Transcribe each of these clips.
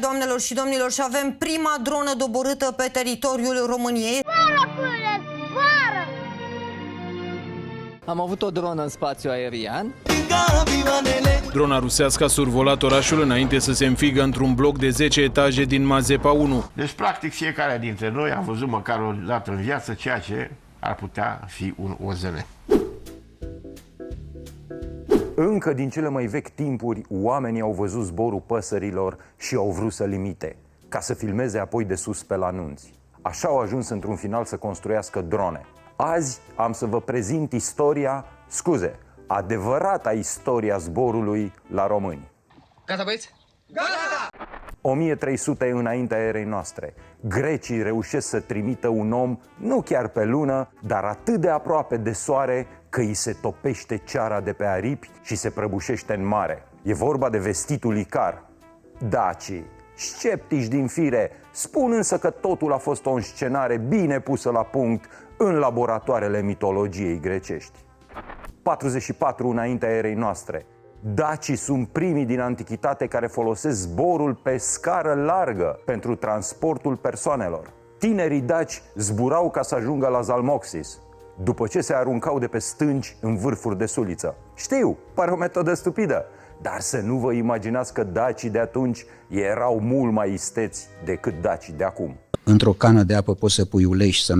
Doamnelor și domnilor, și avem prima dronă doborâtă pe teritoriul României. Vară, Cules, vară! Am avut o dronă în spațiu aerian. Drona rusească a survolat orașul înainte să se înfigă într-un bloc de 10 etaje din Mazepa 1. Deci, practic, fiecare dintre noi a văzut măcar o dată în viață ceea ce ar putea fi un OZN. Încă din cele mai vechi timpuri, oamenii au văzut zborul păsărilor și au vrut să limite, ca să filmeze apoi de sus pe la nunți. Așa au ajuns într-un final să construiască drone. Azi am să vă prezint adevărata istoria zborului la români. Gata, băieți? 1300 înaintea erei noastre, grecii reușesc să trimită un om nu chiar pe lună, dar atât de aproape de soare că îi se topește ceara de pe aripi și se prăbușește în mare. E vorba de vestitul Icar. Dacii, sceptici din fire, spun însă că totul a fost o înscenare bine pusă la punct în laboratoarele mitologiei grecești. 44 înaintea erei noastre, dacii sunt primii din antichitate care folosesc zborul pe scară largă pentru transportul persoanelor. Tinerii daci zburau ca să ajungă la Zalmoxis, după ce se aruncau de pe stânci în vârfuri de suliță. Știu, pare o metodă stupidă, dar să nu vă imaginați că dacii de atunci erau mult mai isteți decât dacii de acum. Într-o cană de apă poți să pui ulei și să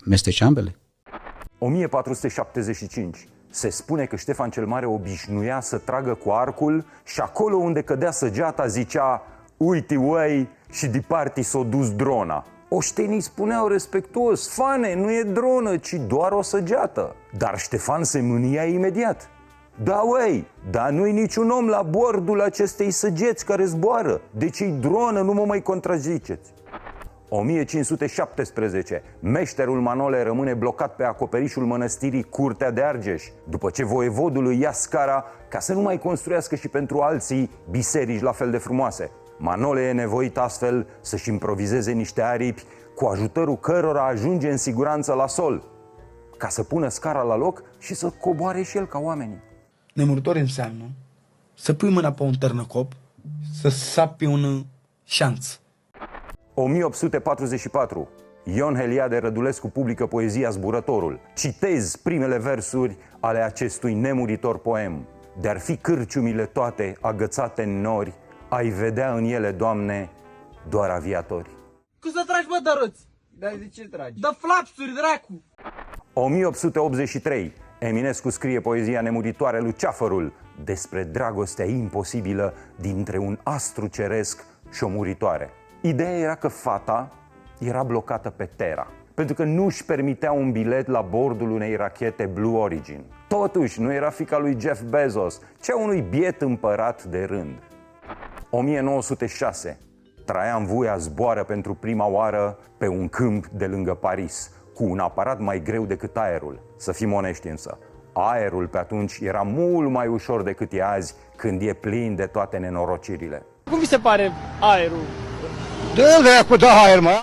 mesteci ambele? 1475. Se spune că Ștefan cel Mare obișnuia să tragă cu arcul și acolo unde cădea săgeata zicea "Uite, uai", și departi s-o dus drona. Oștenii spuneau respectuos: "Fane, nu e dronă, ci doar o săgeată." Dar Ștefan se mânia imediat. "Da, uai, dar nu-i niciun om la bordul acestei săgeți care zboară, deci e dronă, nu mă mai contraziceți." 1517. Meșterul Manole rămâne blocat pe acoperișul mănăstirii Curtea de Argeș, după ce voievodul îi ia scara ca să nu mai construiască și pentru alții biserici la fel de frumoase. Manole e nevoit astfel să-și improvizeze niște aripi cu ajutorul cărora ajunge în siguranță la sol, ca să pună scara la loc și să coboare și el ca oamenii. Nemuritor înseamnă să pui mâna pe un târnăcop, să sapi un șanț. 1844. Ion Heliade Rădulescu publică poezia Zburătorul. Citez primele versuri ale acestui nemuritor poem. De-ar fi cârciumile toate agățate în nori, ai vedea în ele, Doamne, doar aviatori. Cum să tragi, mă, dărâți? Dar de ce tragi? Dă flapsuri, dracu! 1883. Eminescu scrie poezia nemuritoare lui Ceafărul despre dragostea imposibilă dintre un astru ceresc și o muritoare. Ideea era că fata era blocată pe Terra, pentru că nu își permitea un bilet la bordul unei rachete Blue Origin. Totuși, nu era fiica lui Jeff Bezos, ci a unui biet împărat de rând. 1906. Traian Vuia zboară pentru prima oară pe un câmp de lângă Paris, cu un aparat mai greu decât aerul. Să fim onești însă, aerul pe atunci era mult mai ușor decât e azi, când e plin de toate nenorocirile. Cum vi se pare aerul?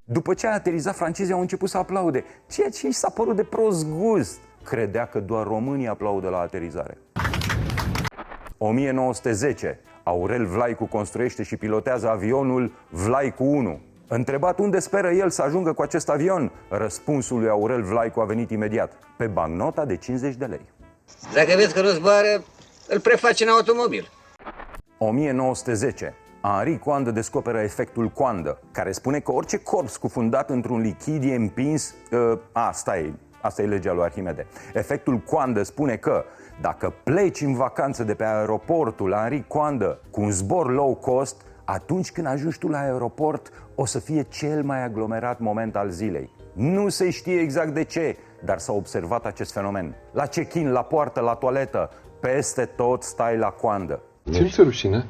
După ce a aterizat, francezii au început să aplaude, ceea ce i s-a părut de prost gust. Credea că doar românii aplaudă la aterizare. 1910. Aurel Vlaicu construiește și pilotează avionul Vlaicu 1. Întrebat unde speră el să ajungă cu acest avion, răspunsul lui Aurel Vlaicu a venit imediat: pe bancnota de 50 de lei. Dacă vezi că nu zboară, îl prefaci în automobil. 1910. Henri Coandă descoperă efectul coandă, care spune că orice corp scufundat într-un lichid e împins... Asta e legea lui Arhimede. Efectul coandă spune că dacă pleci în vacanță de pe aeroportul Henri Coandă cu un zbor low cost, atunci când ajungi tu la aeroport o să fie cel mai aglomerat moment al zilei. Nu se știe exact de ce, dar s-a observat acest fenomen. La check-in, la poartă, la toaletă, peste tot stai la coandă. Ți-mi rușine?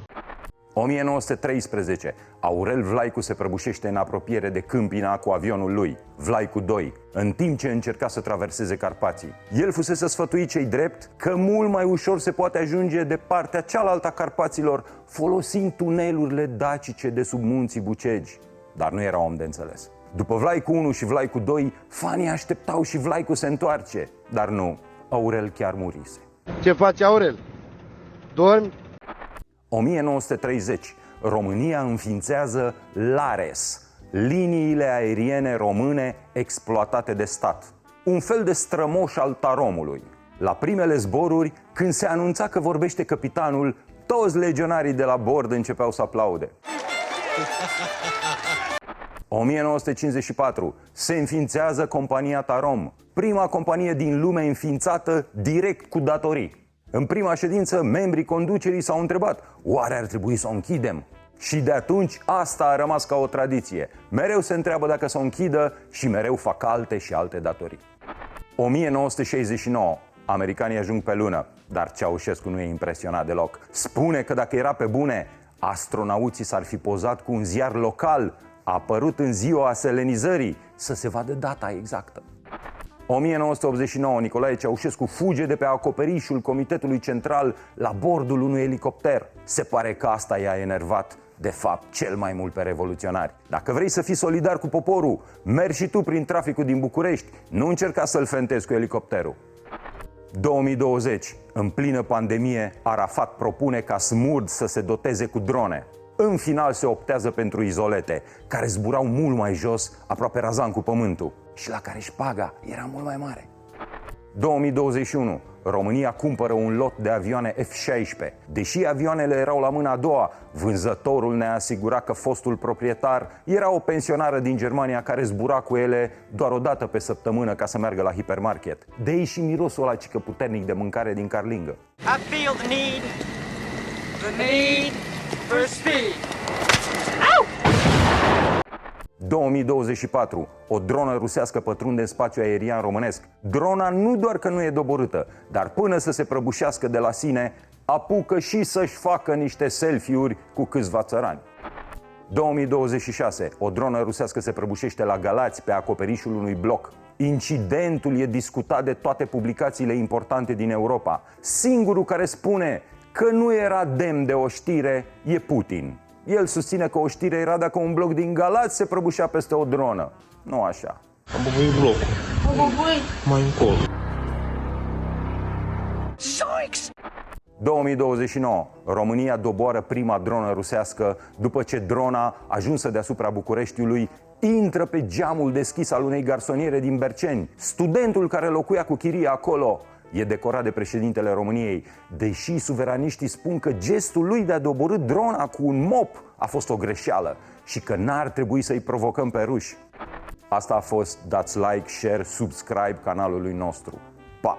1913. Aurel Vlaicu se prăbușește în apropiere de Câmpina cu avionul lui, Vlaicu 2, în timp ce încerca să traverseze Carpații. El fusese sfătuit, cei drept, că mult mai ușor se poate ajunge de partea cealaltă a Carpaților folosind tunelurile dacice de sub munții Bucegi. Dar nu era om de înțeles. După Vlaicu 1 și Vlaicu 2, fanii așteptau și Vlaicu se întoarce. Dar nu, Aurel chiar murise. Ce faci, Aurel? Dormi? 1930. România înființează LARES, liniile aeriene române exploatate de stat. Un fel de strămoș al Taromului. La primele zboruri, când se anunța că vorbește capitanul, toți legionarii de la bord începeau să aplaude. 1954. Se înființează compania Tarom, prima companie din lume înființată direct cu datorii. În prima ședință, membrii conducerii s-au întrebat, oare ar trebui să o închidem? Și de atunci asta a rămas ca o tradiție. Mereu se întreabă dacă să o închidă și mereu fac alte și alte datorii. 1969. Americanii ajung pe lună, dar Ceaușescu nu e impresionat deloc. Spune că dacă era pe bune, astronauții s-ar fi pozat cu un ziar local, apărut în ziua selenizării, să se vadă data exactă. 1989. Nicolae Ceaușescu fuge de pe acoperișul Comitetului Central la bordul unui elicopter. Se pare că asta i-a enervat, de fapt, cel mai mult pe revoluționari. Dacă vrei să fii solidar cu poporul, mergi și tu prin traficul din București, nu încerca să-l fentezi cu elicopterul. 2020. În plină pandemie, Arafat propune ca SMURD să se doteze cu drone. În final se optează pentru izolete, care zburau mult mai jos, aproape razan cu pământul, și la care șpaga era mult mai mare. 2021. România cumpără un lot de avioane F-16. Deși avioanele erau la mâna a doua, vânzătorul ne-a asigurat că fostul proprietar era o pensionară din Germania care zbura cu ele doar o dată pe săptămână ca să meargă la hipermarket. De aici și mirosul ăla cică puternic de mâncare din carlingă. I feel the need for speed. 2024. O dronă rusească pătrunde în spațiul aerian românesc. Drona nu doar că nu e doborâtă, dar până să se prăbușească de la sine, apucă și să-și facă niște selfie-uri cu câțiva țărani. 2026. O dronă rusească se prăbușește la Galați pe acoperișul unui bloc. Incidentul e discutat de toate publicațiile importante din Europa. Singurul care spune că nu era demn de o știre e Putin. El susține că o știre era dacă un bloc din Galați se prăbușea peste o dronă. Nu așa. Am băbuit blocul. Mai încolo. 2029. România doboară prima dronă rusească după ce drona, ajunsă deasupra Bucureștiului, intră pe geamul deschis al unei garsoniere din Berceni. Studentul care locuia cu chirie acolo e decorat de președintele României, deși suveraniștii spun că gestul lui de a doborî drona cu un mop a fost o greșeală și că n-ar trebui să-i provocăm pe ruși. Asta a fost. Dați like, share, subscribe canalului nostru. Pa!